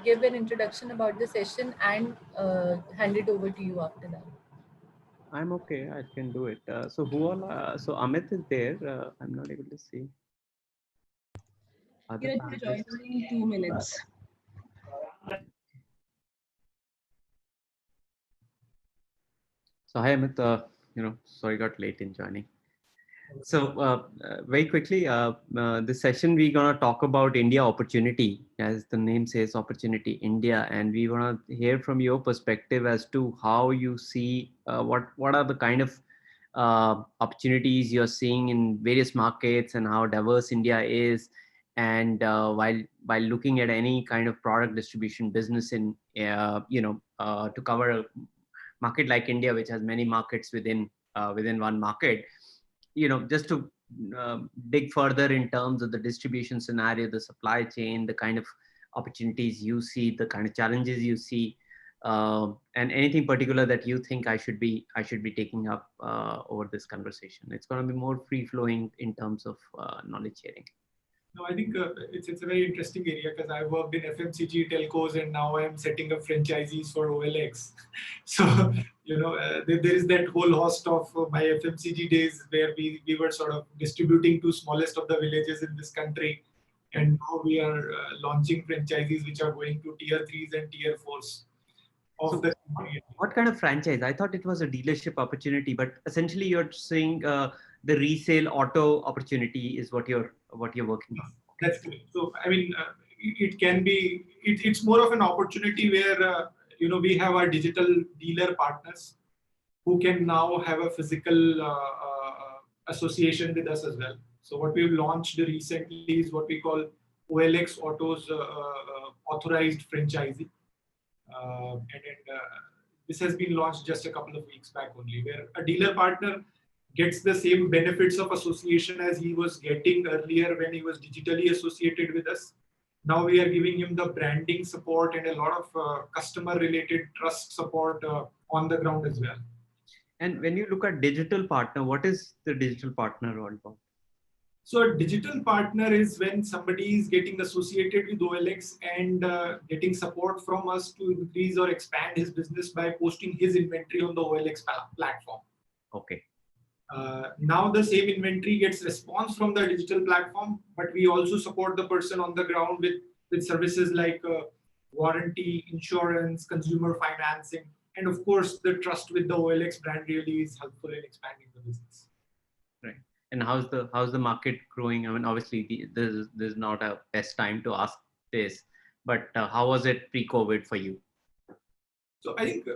give an introduction about the session and hand it over to you after that. I'm okay. I can do it. So who all? So Amit is there. I'm not able to see. Other You're joining in 2 minutes. So hi Amit. Sorry, got late in joining. So very quickly, this session we're gonna talk about India opportunity, as the name says, opportunity India, and we wanna hear from your perspective as to how you see what are the kind of opportunities you're seeing in various markets and how diverse India is, and while looking at any kind of product distribution business in to cover a market like India, which has many markets within one market. Just to dig further in terms of the distribution scenario, the supply chain, the kind of opportunities you see, the kind of challenges you see, and anything particular that you think I should be taking up over this conversation. It's going to be more free flowing in terms of knowledge sharing. No, I think it's a very interesting area because I worked in FMCG telcos and now I am setting up franchisees for OLX. So, there is that whole host of my FMCG days where we were sort of distributing to smallest of the villages in this country. And now we are launching franchisees which are going to tier 3s and tier 4s. What kind of franchise? I thought it was a dealership opportunity, but essentially you're saying the resale auto opportunity is what you're working on. That's correct. So I mean, it can be. It's more of an opportunity where we have our digital dealer partners who can now have a physical association with us as well. So what we've launched recently is what we call OLX Autos Authorized Franchisee. This has been launched just a couple of weeks back only, where a dealer partner gets the same benefits of association as he was getting earlier when he was digitally associated with us. Now we are giving him the branding support and a lot of customer-related trust support on the ground as well. And when you look at digital partner, what is the digital partner all about? So a digital partner is when somebody is getting associated with OLX and getting support from us to increase or expand his business by posting his inventory on the OLX platform. Okay. Now the same inventory gets response from the digital platform, but we also support the person on the ground with services like warranty, insurance, consumer financing, and of course the trust with the OLX brand really is helpful in expanding the business. Right. And how's the market growing? I mean, obviously this is not a best time to ask this, but how was it pre-COVID for you? So I think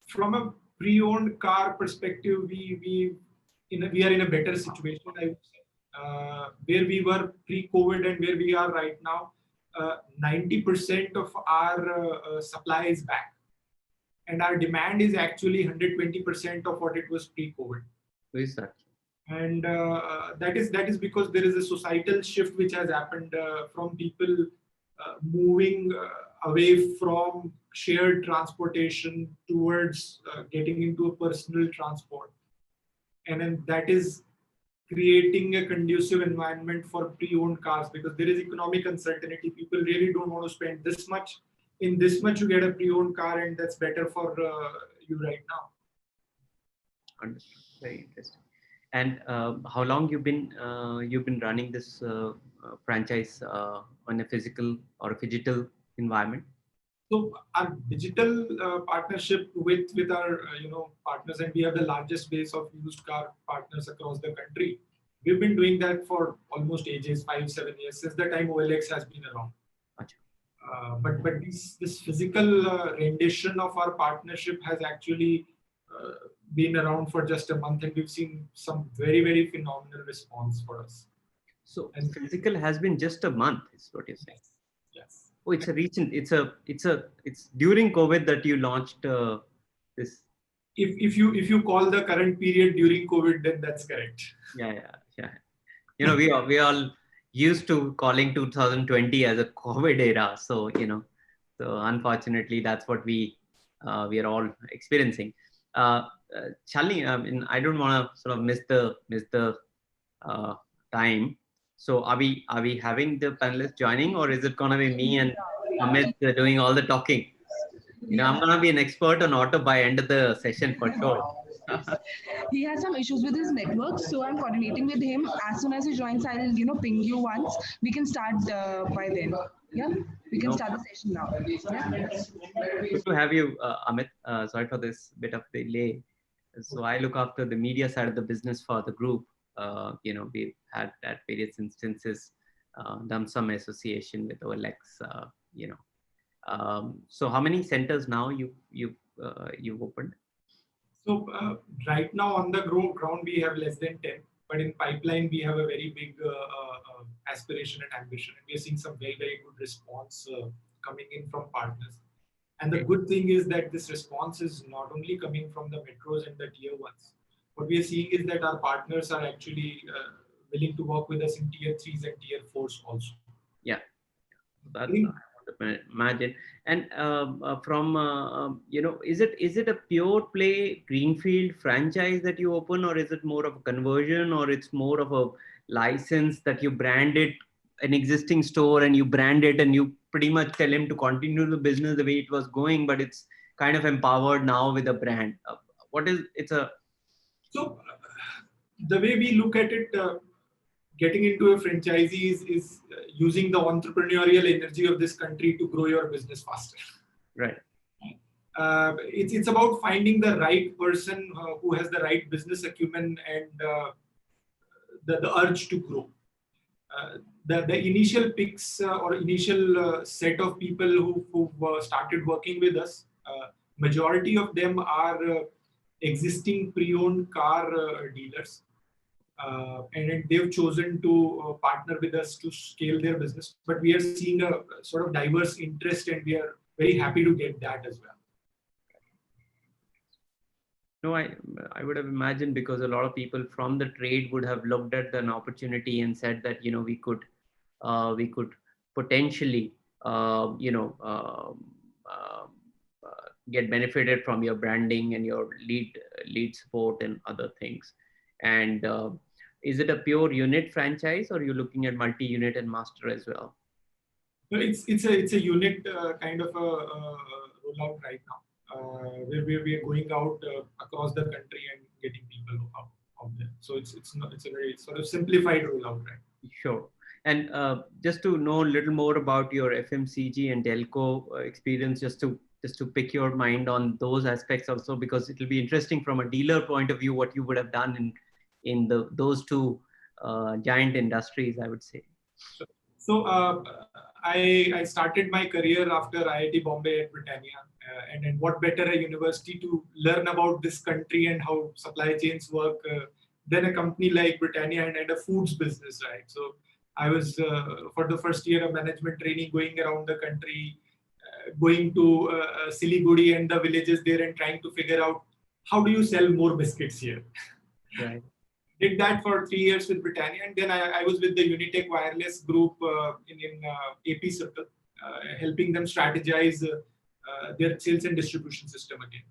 from a pre-owned car perspective, we are in a better situation, I would say. Where we were pre-COVID and where we are right now, 90% of our supply is back, and our demand is actually 120% of what it was pre-COVID. Who is that? And that is because there is a societal shift which has happened from people moving away from shared transportation towards getting into a personal transport. And then that is creating a conducive environment for pre-owned cars because there is economic uncertainty. People really don't want to spend this much. In this much, you get a pre-owned car, and that's better for you right now. Understood. Very interesting. And how long you've been running this franchise on a physical or a digital environment? So our digital partnership with our partners, and we have the largest base of used car partners across the country. We've been doing that for almost ages, 5-7 years, since the time OLX has been around. But this physical rendition of our partnership has actually been around for just a month, and we've seen some very, very phenomenal response for us. So physical has been just a month, is what you're saying? Yes. Oh, it's a recent. It's during COVID that you launched this. If you call the current period during COVID, then that's correct. Yeah. We all used to calling 2020 as a COVID era. So so unfortunately that's what we are all experiencing. Shalini, I mean, I don't want to sort of miss the time. So are we having the panelists joining, or is it gonna be me and Amit doing all the talking. I'm gonna be an expert on auto by end of the session for sure. He has some issues with his network, so I'm coordinating with him. As soon as he joins, I'll ping you once. We can start by then. Yeah, we can No, start the session now. Yeah. good to have you, Amit. Sorry for this bit of delay. So I look after the media side of the business for the group. We've had at various instances done some association with OLX. So how many centers now you've opened? So right now on the ground we have less than 10, but in pipeline we have a very big aspiration and ambition, and we are seeing some very good response coming in from partners. And the good thing is that this response is not only coming from the metros and the tier ones. What we are seeing is that our partners are actually willing to work with us in tier 3s and tier 4s also. Yeah, that I would imagine. And is it a pure play greenfield franchise that you open, or is it more of a conversion, or it's more of a license that you branded an existing store and you brand it and you pretty much tell him to continue the business the way it was going, but it's kind of empowered now with a brand? So the way we look at it, getting into a franchisee is using the entrepreneurial energy of this country to grow your business faster. Right. It's about finding the right person who has the right business acumen and the urge to grow. The initial picks or initial set of people who started working with us, majority of them are existing pre-owned car dealers. And they've chosen to partner with us to scale their business. But we are seeing a sort of diverse interest, and we are very happy to get that as well. No, I would have imagined, because a lot of people from the trade would have looked at an opportunity and said that we could potentially get benefited from your branding and your lead support and other things. And is it a pure unit franchise, or are you looking at multi-unit and master as well? No, it's a unit kind of a rollout right now. Where we are going out across the country and getting people out there. So it's a very sort of simplified rollout, right? Sure. And just to know a little more about your FMCG and telco experience, just to pick your mind on those aspects also, because it will be interesting from a dealer point of view what you would have done in those two giant industries, I would say. So I started my career after IIT Bombay at Britannia, and what better a university to learn about this country and how supply chains work than a company like Britannia and a foods business, right? So I was for the first year of management training going around the country, going to Siliguri and the villages there and trying to figure out how do you sell more biscuits here. Right. Did that for 3 years with Britannia, and then I was with the Unitech Wireless Group in AP Circle, helping them strategize their sales and distribution system again.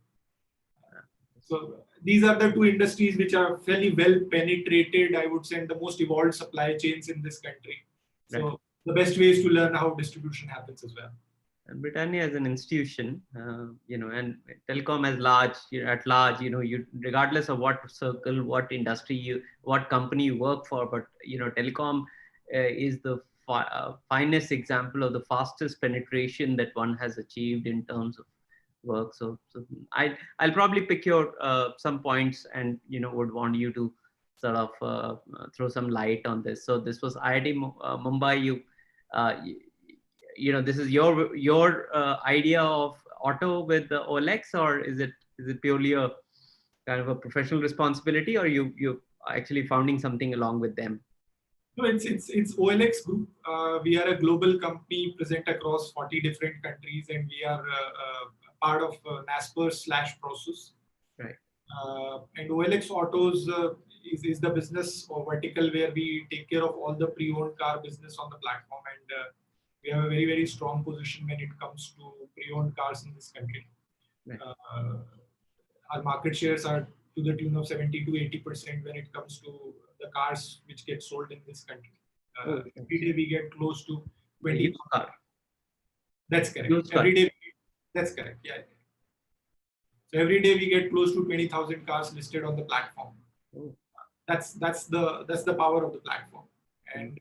So these are the two industries which are fairly well penetrated, I would say, and the most evolved supply chains in this country. So right. The best way is to learn how distribution happens as well. And Britannia as an institution, and telecom as large, at large, you regardless of what circle, what industry, what company you work for, but telecom is the finest example of the fastest penetration that one has achieved in terms of work. So I'll probably pick your some points, and would want you to sort of throw some light on this. So this was IIT Mumbai. This is your idea of auto with the OLX, or is it purely a kind of a professional responsibility, or you actually founding something along with them? No, it's OLX Group. We are a global company present across 40 different countries, and we are part of Naspers/Prosus. Right. And OLX Autos is the business or vertical where we take care of all the pre-owned car business on the platform, and we have a very strong position when it comes to pre-owned cars in this country. Right. Our market shares are to the tune of 70 to 80% when it comes to the cars which get sold in this country. Every day we get close to 20. That's correct. Used car. Every day, that's correct. Yeah. So every day we get close to 20,000 cars listed on the platform. Oh. That's the power of the platform. And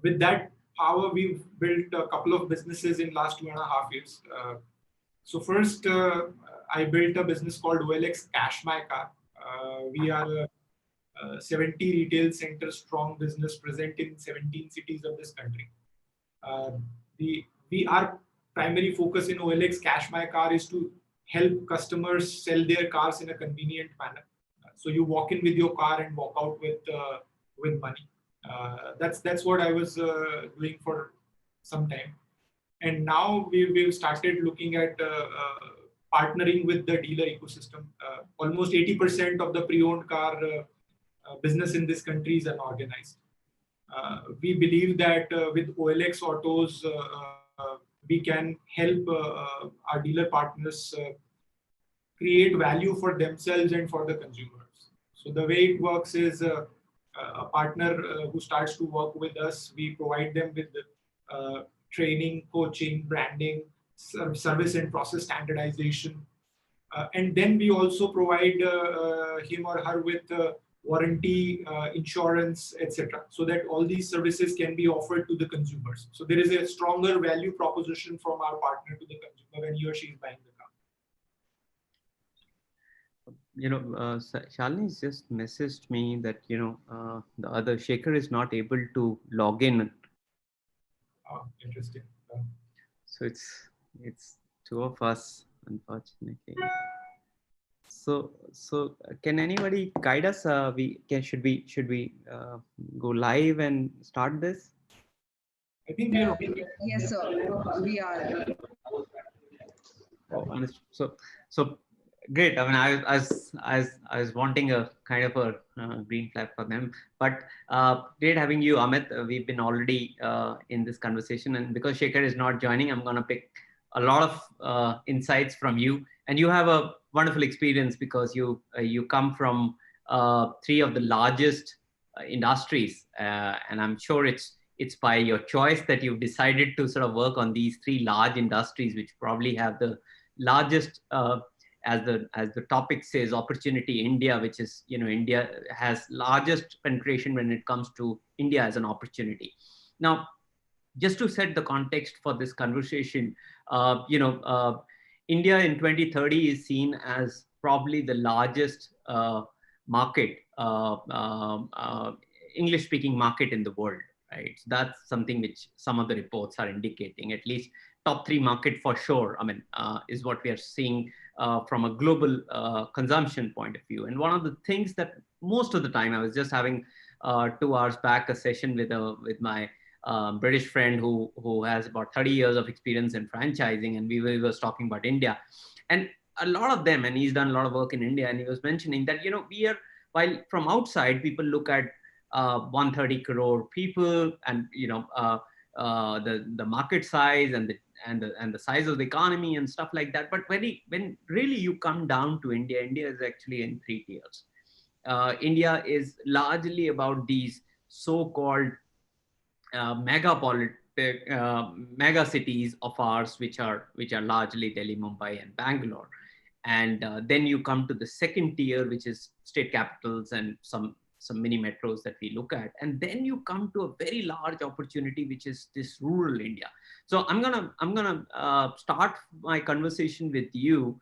with that power, we've built a couple of businesses in last 2.5 years. So first, I built a business called OLX Cash My Car. We are a 70 retail center strong business present in 17 cities of this country. Our primary focus in OLX Cash My Car is to help customers sell their cars in a convenient manner. So you walk in with your car and walk out with money. That's what I was doing for some time. And now we've started looking at partnering with the dealer ecosystem. Almost 80% of the pre-owned car business in this country is unorganized. We believe that with OLX Autos, we can help our dealer partners create value for themselves and for the consumers. So the way it works is a partner who starts to work with us, we provide them with training, coaching, branding, service and process standardization. And then we also provide him or her with warranty, insurance, etc., so that all these services can be offered to the consumers. So there is a stronger value proposition from our partner to the consumer when he or she is buying the car. Shalini's just messaged me that, the other Shekhar is not able to log in. Oh, interesting. So it's two of us, unfortunately. So can anybody guide us? Should we go live and start this? I think we are. Yes, sir. We are. Oh, so great. I mean, I was wanting a kind of a green flag for them, but great having you, Amit. We've been already in this conversation, and because Shekhar is not joining, I'm going to pick a lot of insights from you, and you have a wonderful experience because you come from three of the largest industries, and I'm sure it's by your choice that you've decided to sort of work on these three large industries, which probably have the largest, as the topic says, opportunity. India, which is, India has largest penetration when it comes to India as an opportunity. Now, just to set the context for this conversation, India in 2030 is seen as probably the largest market, English-speaking market in the world, right? So that's something which some of the reports are indicating. At least top 3 market for sure, I mean, is what we are seeing from a global consumption point of view. And one of the things that most of the time, I was just having 2 hours back a session with my British friend who has about 30 years of experience in franchising, and we was talking about India, and a lot of them, and he's done a lot of work in India, and he was mentioning that, we are, while from outside people look at 130 crore people and the market size and the size of the economy and stuff like that, but when really you come down to India is actually in 3 tiers. India is largely about these so-called mega cities of ours, which are largely Delhi, Mumbai, and Bangalore. And then you come to the second tier, which is state capitals and some mini metros that we look at. And then you come to a very large opportunity, which is this rural India. So I'm gonna start my conversation with you,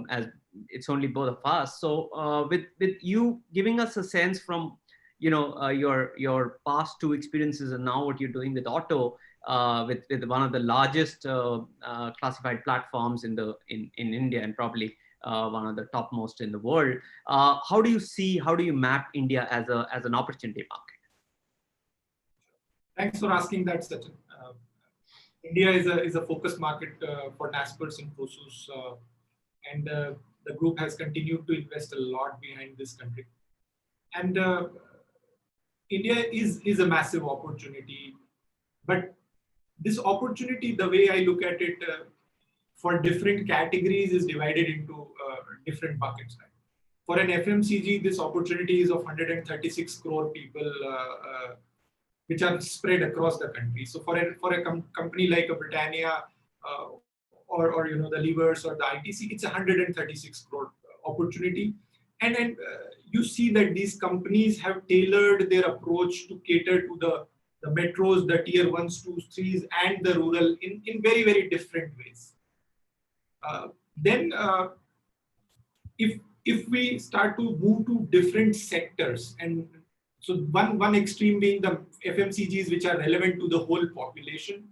as it's only both of us. So with you giving us a sense from your past 2 experiences and now what you're doing with Auto, with one of the largest classified platforms in India, and probably one of the topmost in the world. How do you map India as an opportunity market? Thanks for asking that, Sachin. India is a focus market for Naspers and Prosus, and the group has continued to invest a lot behind this country. And India is a massive opportunity, but this opportunity, the way I look at it, for different categories is divided into different buckets. Right? For an FMCG, this opportunity is of 136 crore people, which are spread across the country. So for a company like a Britannia or the Levers or the ITC, it's a 136 crore opportunity. And then you see that these companies have tailored their approach to cater to the metros, the tier 1s, 2s, 3s, and the rural in very, very different ways. Then if we start to move to different sectors, and so one extreme being the FMCGs, which are relevant to the whole population,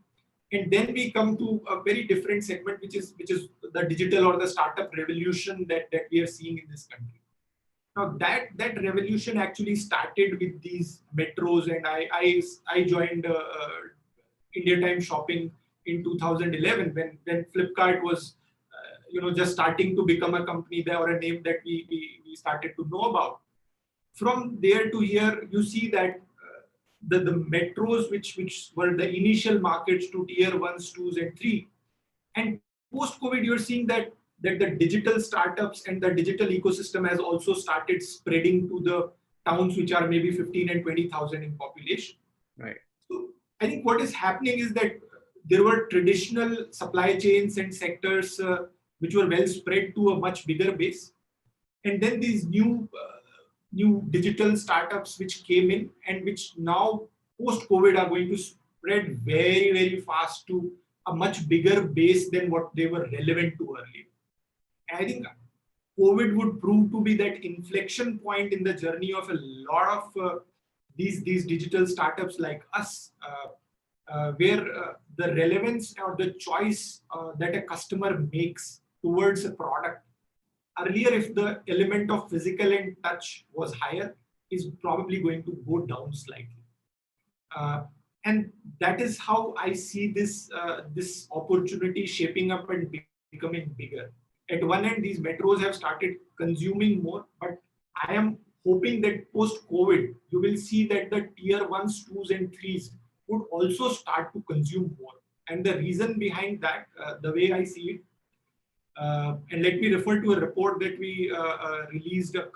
and then we come to a very different segment, which is the digital or the startup revolution that we are seeing in this country. Now that revolution actually started with these metros, and I joined India Time Shopping in 2011 when Flipkart was just starting to become a company there, or a name that we started to know about. From there to here, you see that the metros, which were the initial markets to tier 1s, 2s, and 3, and post-COVID, you're seeing that the digital startups and the digital ecosystem has also started spreading to the towns which are maybe 15 and 20,000 in population. Right. So I think what is happening is that there were traditional supply chains and sectors which were well spread to a much bigger base. And then these new digital startups which came in, and which now post-COVID are going to spread very, very fast to a much bigger base than what they were relevant to earlier. And I think COVID would prove to be that inflection point in the journey of a lot of these digital startups like us, where the relevance or the choice that a customer makes towards a product, earlier if the element of physical and touch was higher, is probably going to go down slightly. And that is how I see this opportunity shaping up and becoming bigger. At one end, these metros have started consuming more, but I am hoping that post-COVID, you will see that the tier 1s, 2s, and 3s would also start to consume more. And the reason behind that, the way I see it, and let me refer to a report that we released a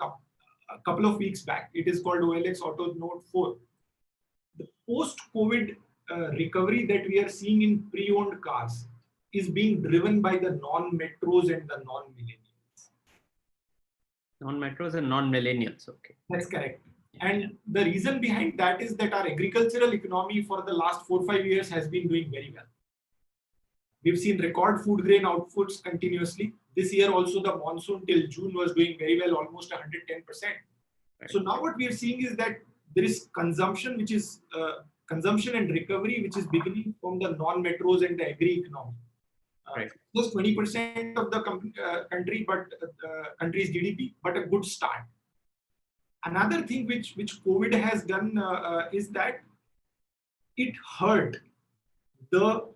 couple of weeks back. It is called OLX Auto Note 4. The post-COVID recovery that we are seeing in pre-owned cars is being driven by the non-metros and the non-millennials. Non-metros and non-millennials, okay. That's correct. And the reason behind that is that our agricultural economy for the last 4-5 years has been doing very well. We've seen record food grain outputs continuously. This year also the monsoon till June was doing very well, almost 110%. Right. So now what we are seeing is that there is consumption, which is consumption and recovery, which is beginning from the non-metros and the agri economy. Right. Just 20% of the country, but country's GDP, but a good start. Another thing which COVID has done is that it hurt the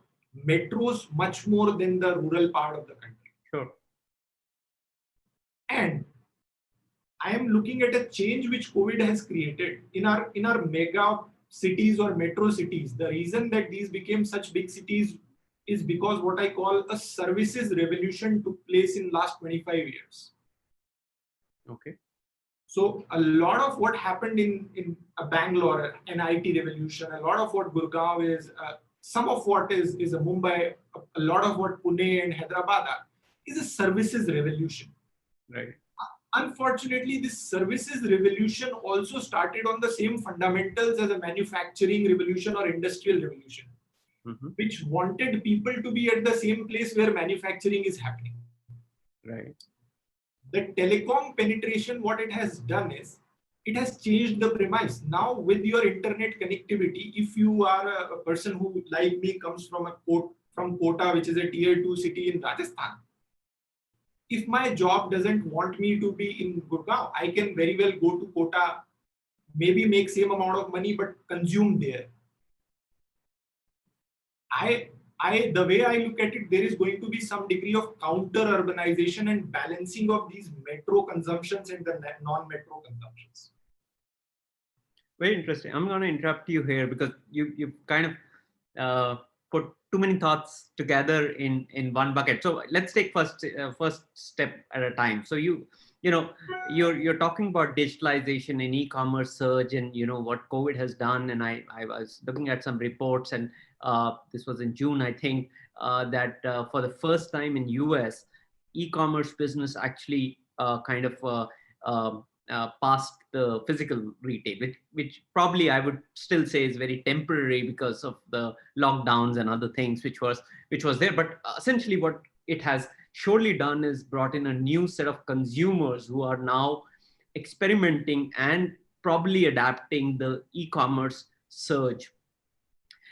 metros much more than the rural part of the country. Sure. And I am looking at a change which COVID has created in our mega cities or metro cities. The reason that these became such big cities is because what I call a services revolution took place in last 25 years. Okay. So a lot of what happened in Bangalore, an IT revolution, a lot of what Gurgaon is, some of what is a Mumbai, a lot of what Pune and Hyderabad are, is a services revolution. Right. Unfortunately, this services revolution also started on the same fundamentals as a manufacturing revolution or industrial revolution, which wanted people to be at the same place where manufacturing is happening. Right. The telecom penetration, what it has done is, it has changed the premise. Now with your internet connectivity, if you are a person who, like me, comes from Kota, which is a tier 2 city in Rajasthan, if my job doesn't want me to be in Gurgaon, I can very well go to Kota, maybe make same amount of money, but consume there. The way I look at it, there is going to be some degree of counter urbanization and balancing of these metro consumptions and the non-metro consumptions. Very interesting. I'm going to interrupt you here because you kind of put too many thoughts together in one bucket. So let's take first step at a time. So you you're talking about digitalization in e-commerce search, and what COVID has done. And I was looking at some reports, and this was in June, I think, that for the first time in US, e-commerce business actually kind of past the physical retail, which probably I would still say is very temporary because of the lockdowns and other things which was there. But essentially what it has surely done is brought in a new set of consumers who are now experimenting and probably adapting the e-commerce surge.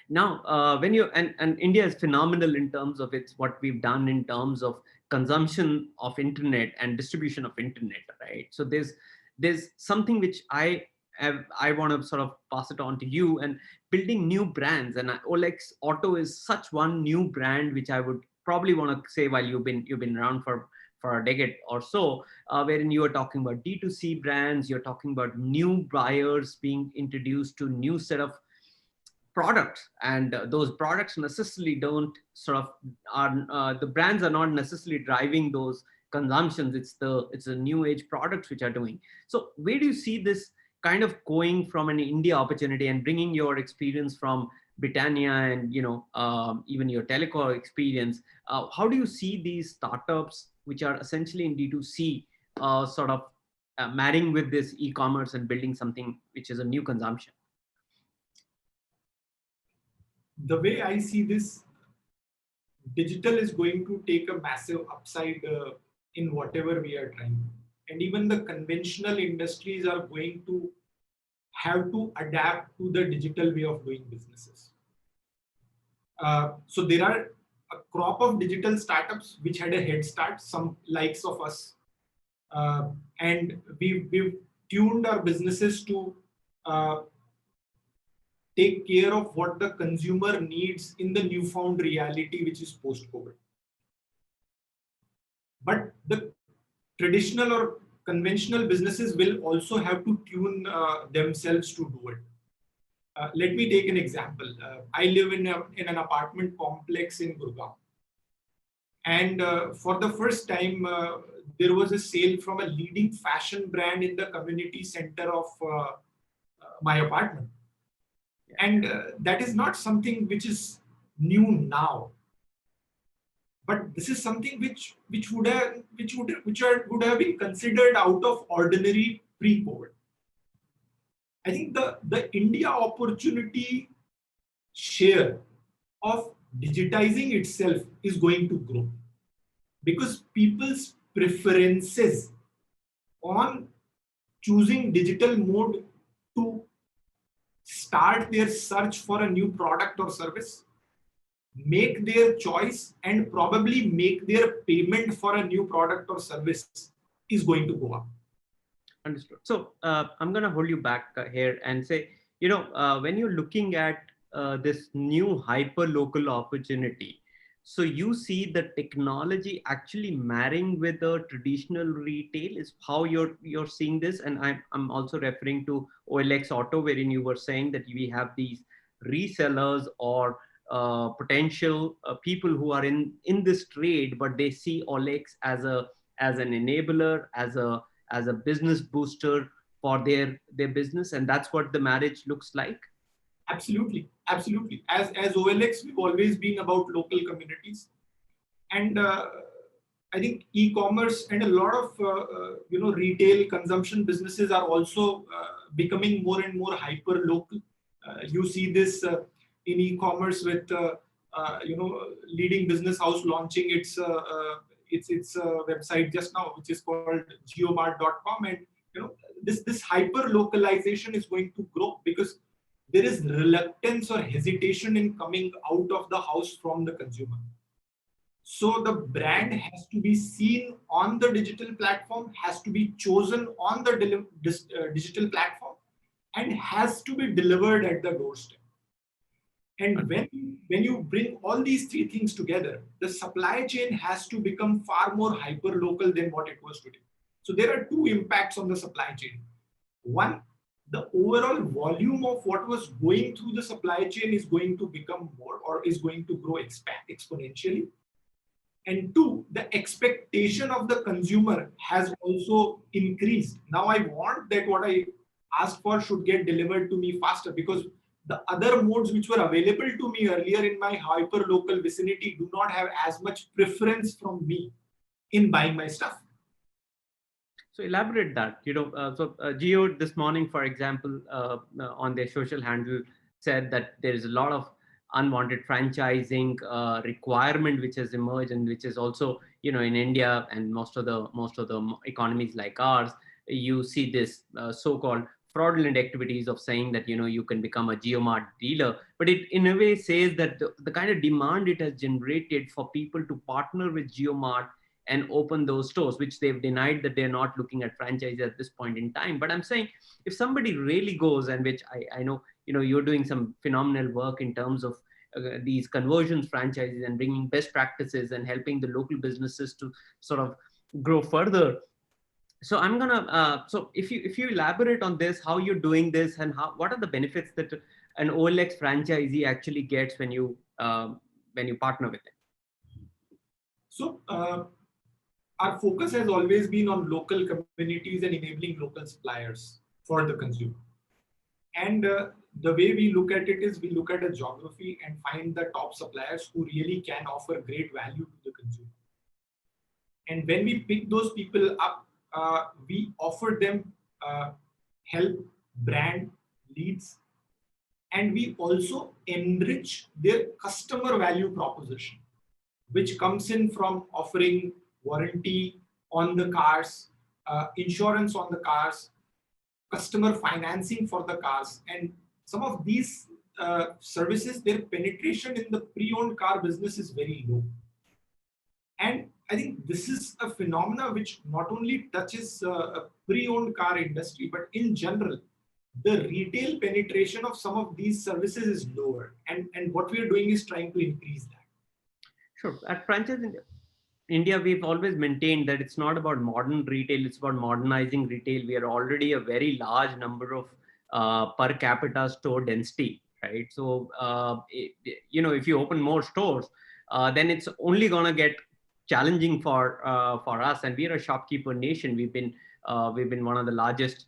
Now, when you and India is phenomenal in terms of what we've done in terms of consumption of internet and distribution of internet, right? So there's something which I want to sort of pass it on to you, and building new brands. And Olex Auto is such one new brand which I would probably want to say, while you've been around for a decade or so, wherein you are talking about D2C brands, you're talking about new buyers being introduced to new set of products, and those products necessarily don't sort of are the brands are not necessarily driving those consumptions. It's the new age products which are doing. So where do you see this kind of going from an India opportunity, and bringing your experience from Britannia and even your telecom experience? How do you see these startups which are essentially in D2C sort of marrying with this e-commerce and building something which is a new consumption? The way I see this, digital is going to take a massive upside in whatever we are trying. And even the conventional industries are going to have to adapt to the digital way of doing businesses. So there are a crop of digital startups which had a head start, some likes of us. And we've tuned our businesses to take care of what the consumer needs in the newfound reality, which is post-COVID. But the traditional or conventional businesses will also have to tune themselves to do it. Let me take an example. I live in an apartment complex in Gurgaon. And for the first time, there was a sale from a leading fashion brand in the community center of my apartment. And that is not something which is new now, but this is something which would have been considered out of ordinary pre-COVID. I think the India opportunity share of digitizing itself is going to grow, because people's preferences on choosing digital mode to start their search for a new product or service, make their choice, and probably make their payment for a new product or service is going to go up. Understood. So I'm going to hold you back here and say, when you're looking at this new hyper local opportunity, so you see the technology actually marrying with the traditional retail is how you're seeing this. And I'm also referring to OLX Auto, wherein you were saying that we have these resellers or potential people who are in this trade, but they see OLX as an enabler, as a business booster for their business, and that's what the marriage looks like. Absolutely. As OLX, we've always been about local communities, and I think e-commerce and a lot of retail consumption businesses are also becoming more and more hyper local. You see this in e-commerce with leading business house launching its website just now, which is called geomart.com, and this hyper localization is going to grow because there is reluctance or hesitation in coming out of the house from the consumer. So the brand has to be seen on the digital platform, has to be chosen on the digital platform, and has to be delivered at the doorstep. And when you bring all these three things together, the supply chain has to become far more hyper local than what it was today. So there are two impacts on the supply chain. One, the overall volume of what was going through the supply chain is going to become more, or is going to grow exponentially. And two, the expectation of the consumer has also increased. Now I want that what I asked for should get delivered to me faster, because the other modes which were available to me earlier in my hyper local vicinity do not have as much preference from me in buying my stuff. So elaborate that, Geo this morning, for example, on their social handle said that there is a lot of unwanted franchising requirement which has emerged, and which is also, in India and most of the economies like ours, you see this so-called fraudulent activities of saying that, you can become a GeoMart dealer, but it in a way says that the kind of demand it has generated for people to partner with GeoMart and open those stores, which they've denied that they're not looking at franchise at this point in time. But I'm saying, if somebody really goes, and which I know, you're doing some phenomenal work in terms of these conversions franchises and bringing best practices and helping the local businesses to sort of grow further. So I'm gonna, so if you elaborate on this, how you're doing this, and what are the benefits that an OLX franchisee actually gets when you partner with them? So our focus has always been on local communities and enabling local suppliers for the consumer. And the way we look at it is, we look at a geography and find the top suppliers who really can offer great value to the consumer. And when we pick those people up, we offer them help, brand, leads, and we also enrich their customer value proposition, which comes in from offering warranty on the cars, insurance on the cars, customer financing for the cars. And some of these services, their penetration in the pre-owned car business is very low. And I think this is a phenomena which not only touches a pre-owned car industry, but in general, the retail penetration of some of these services is lower. And what we are doing is trying to increase that. Sure. At Franchise India, we've always maintained that it's not about modern retail, it's about modernizing retail. We are already a very large number of per capita store density, right? So, if you open more stores, then it's only going to get challenging for us. And we are a shopkeeper nation. We've been one of the largest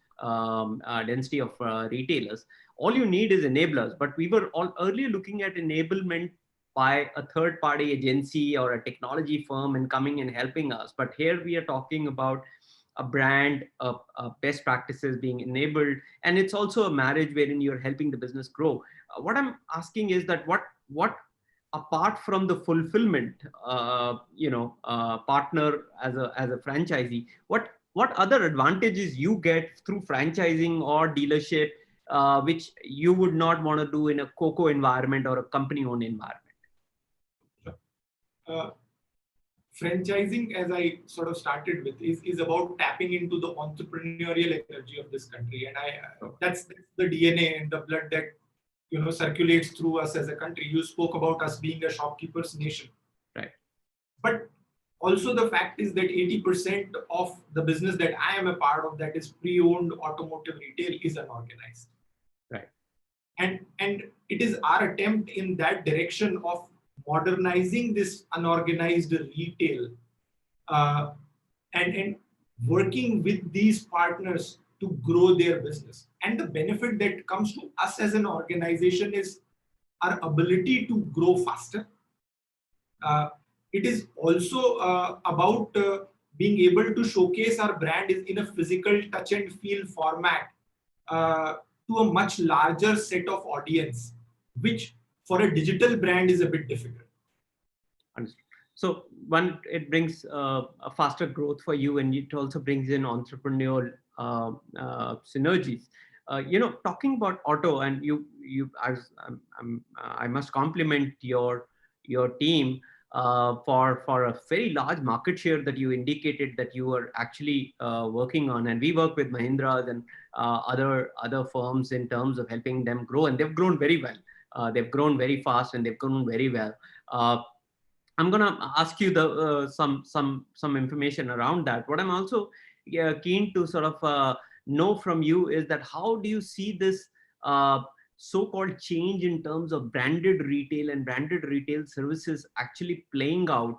density of retailers. All you need is enablers. But we were all earlier looking at enablement by a third-party agency or a technology firm and coming and helping us. But here we are talking about a brand, best practices being enabled, and it's also a marriage wherein you're helping the business grow. What I'm asking is that what apart from the fulfillment, partner as a franchisee, what other advantages you get through franchising or dealership, which you would not want to do in a COCO environment or a company-owned environment? Franchising, as I sort of started with, is about tapping into the entrepreneurial energy of this country, and that's the DNA and the blood that circulates through us as a country. You spoke about us being a shopkeepers nation, right? But also the fact is that 80% of the business that I am a part of, that is pre-owned automotive retail, is unorganized, right? And it is our attempt in that direction of modernizing this unorganized retail, and working with these partners to grow their business. And the benefit that comes to us as an organization is our ability to grow faster. It is also about being able to showcase our brand in a physical touch and feel format to a much larger set of audience, which for a digital brand is a bit difficult. Understood. So one, it brings a faster growth for you, and it also brings in entrepreneurial synergies. Talking about auto, and I must compliment your team for a very large market share that you indicated that you are actually working on. And we work with Mahindras and other firms in terms of helping them grow, and they've grown very well. They've grown very fast, and they've grown very well. I'm going to ask you some information around that. What I'm also keen to sort of know from you is that how do you see this so-called change in terms of branded retail and branded retail services actually playing out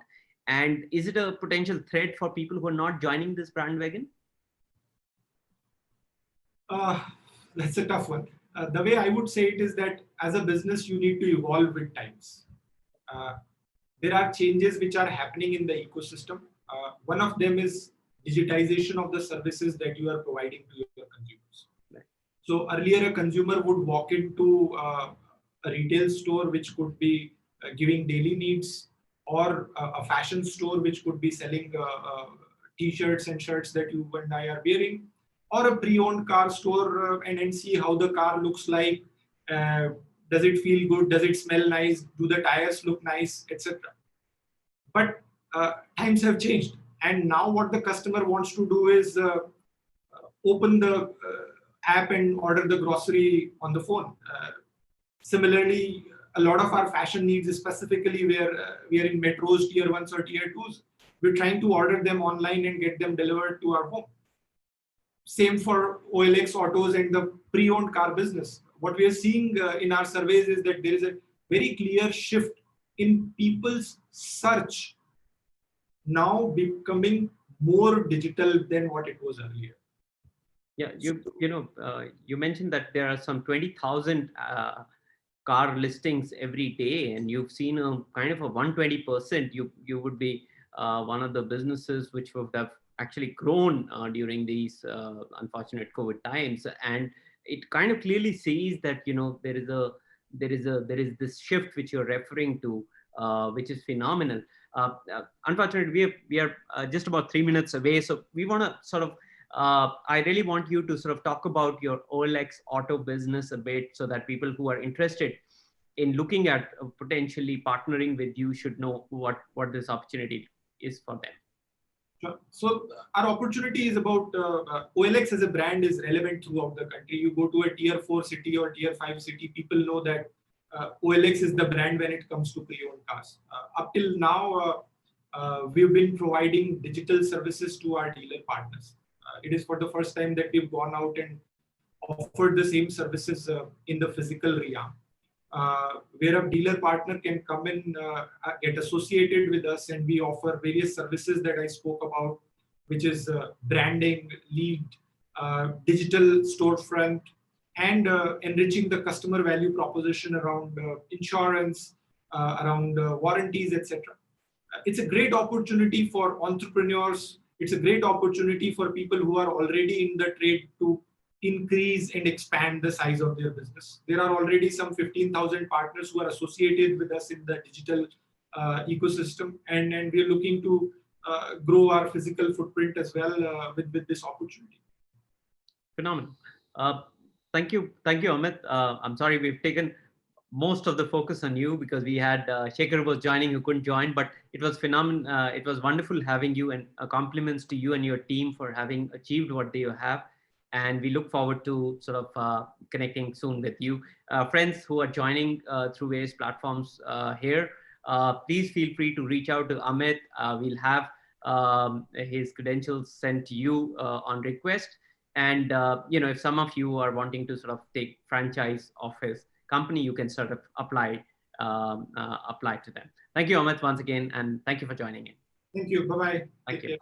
And is it a potential threat for people who are not joining this bandwagon? That's a tough one. The way I would say it is that as a business, you need to evolve with times. There are changes which are happening in the ecosystem. One of them is digitization of the services that you are providing to your consumers. Right. So earlier, a consumer would walk into a retail store which could be giving daily needs, or a fashion store which could be selling t-shirts and shirts that you and I are wearing, or a pre-owned car store and see how the car looks like. Does it feel good? Does it smell nice? Do the tires look nice, etc. But times have changed, and now what the customer wants to do is open the app and order the grocery on the phone. Similarly, a lot of our fashion needs, specifically where we are in metros, tier 1s or tier 2s, we're trying to order them online and get them delivered to our home. Same for OLX autos and the pre-owned car business. What we are seeing in our surveys is that there is a very clear shift in people's search now becoming more digital than what it was earlier. Yeah, you mentioned that there are some 20,000 car listings every day, and you've seen a kind of a 120%. You would be one of the businesses which would have actually grown during these unfortunate COVID times, and it kind of clearly sees that there is this shift which you're referring to, which is phenomenal. Unfortunately, we are just about 3 minutes away, so we want to sort of. I really want you to sort of talk about your OLX auto business a bit, so that people who are interested in looking at potentially partnering with you should know what this opportunity is for them. Sure. So our opportunity is about OLX as a brand is relevant throughout the country. You go to a tier 4 city or tier 5 city, people know that OLX is the brand when it comes to pre-owned cars. Up till now, we've been providing digital services to our dealer partners. It is for the first time that we've gone out and offered the same services in the physical realm, where a dealer partner can come in, get associated with us, and we offer various services that I spoke about, which is branding, lead, digital storefront, and enriching the customer value proposition around insurance, around warranties, etc. It's a great opportunity for entrepreneurs. It's a great opportunity for people who are already in the trade to increase and expand the size of their business. There are already some 15,000 partners who are associated with us in the digital ecosystem, and we're looking to grow our physical footprint as well with this opportunity. Phenomenal. Thank you, Amit. I'm sorry we've taken most of the focus on you because we had Shekhar was joining who couldn't join, but it was phenomenal. It was wonderful having you, and compliments to you and your team for having achieved what they have. And we look forward to sort of connecting soon with you. Friends who are joining through various platforms here, please feel free to reach out to Amit. We'll have his credentials sent to you on request. And if some of you are wanting to sort of take franchise of his company, you can sort of apply to them. Thank you, Amit, once again, and thank you for joining in. Thank you. Bye-bye. Thank you.